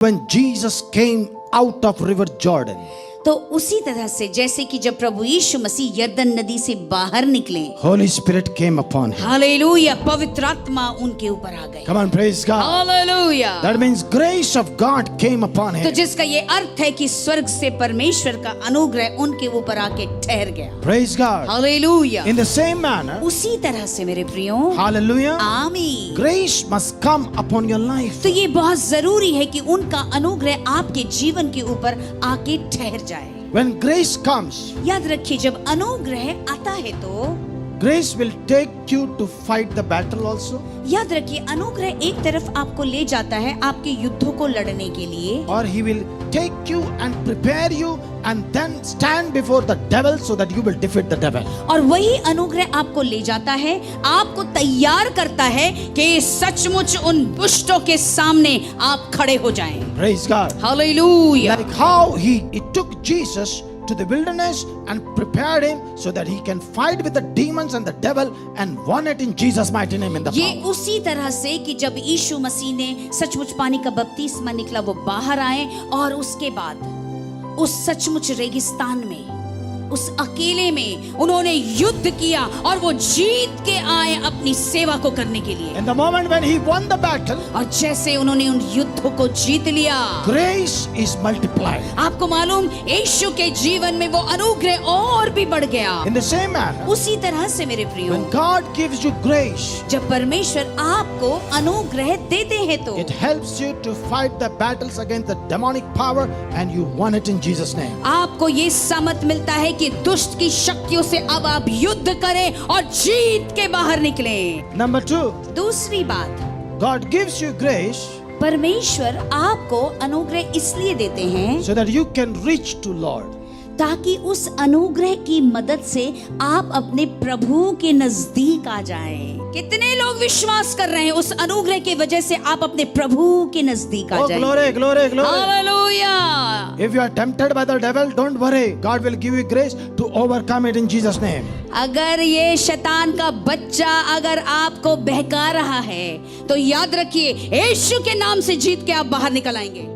When Jesus came out of river Jordan, तो उसी तरह से जैसे कि जब प्रभु यीशु मसीह यरदन नदी से बाहर निकले, Holy Spirit came upon him. Hallelujah, पवित्र आत्मा उनके ऊपर आ गई। Come on, praise God. Hallelujah. That means grace of God came upon तो him. जिसका ये अर्थ है कि स्वर्ग से परमेश्वर का अनुग्रह उनके ऊपर आके ठहर गया। Praise God. Hallelujah. In the same manner, उसी तरह से मेरे प्रियो, hallelujah, आमीन, grace must come upon your life. तो ये बहुत जरूरी है कि उनका अनुग्रह आपके जीवन के ऊपर आके ठहर जाए। When grace comes, याद रखिए, जब अनुग्रह आता है तो grace will take you to fight the battle also, याद रखिए, अनुग्रह एक तरफ आपको ले जाता है आपके युद्धों को लड़ने के लिए, or he will take you and prepare you and then stand before the devil so that you will defeat the devil. और वही अनुग्रह आपको ले जाता है, आपको तैयार करता है कि सचमुच उन दुष्टों के सामने आप खड़े हो जाएं। Praise God. Hallelujah. Like how he took Jesus to the wilderness and prepared him so that he can fight with the demons and the devil and won it in Jesus mighty name in the ये power. उसी तरह से कि जब यीशु मसीह ने सचमुच पानी का बपतिस्मा निकला, वो बाहर आए और उसके बाद उस सचमुच रेगिस्तान में, उस अकेले में उन्होंने युद्ध किया और वो जीत के आए अपनी सेवा को करने के लिए। In the moment when he won the battle, और जैसे उन्होंने उन युद्धों को जीत लिया, grace is multiplied. आपको मालूम, यीशु के जीवन में वो अनुग्रह और भी बढ़ गया। In the same manner, उसी तरह से मेरे प्रियो, when God gives you grace, जब परमेश्वर आपको अनुग्रह देते हैं तो it helps you to fight the battles against the demonic power and you won it in Jesus name. आपको ये सामर्थ मिलता है कि दुष्ट की शक्तियों से अब आप युद्ध करें और जीत के बाहर निकलें। Number 2, दूसरी बात, God gives you grace परमेश्वर आपको अनुग्रह इसलिए देते हैं so that you can reach to Lord. ताकि उस अनुग्रह की मदद से आप अपने प्रभु के नजदीक आ जाएं। कितने लोग विश्वास कर रहे हैं उस अनुग्रह की वजह से आप अपने प्रभु के नजदीक आ Oh, जाएं। glory, glory, glory. Hallelujah. If you are tempted by the devil, don't worry. God will give you grace to overcome it in Jesus name. अगर ये शैतान का बच्चा अगर आपको बहका रहा है तो याद रखिए, यीशु के नाम से जीत के आप बाहर निकल आएंगे।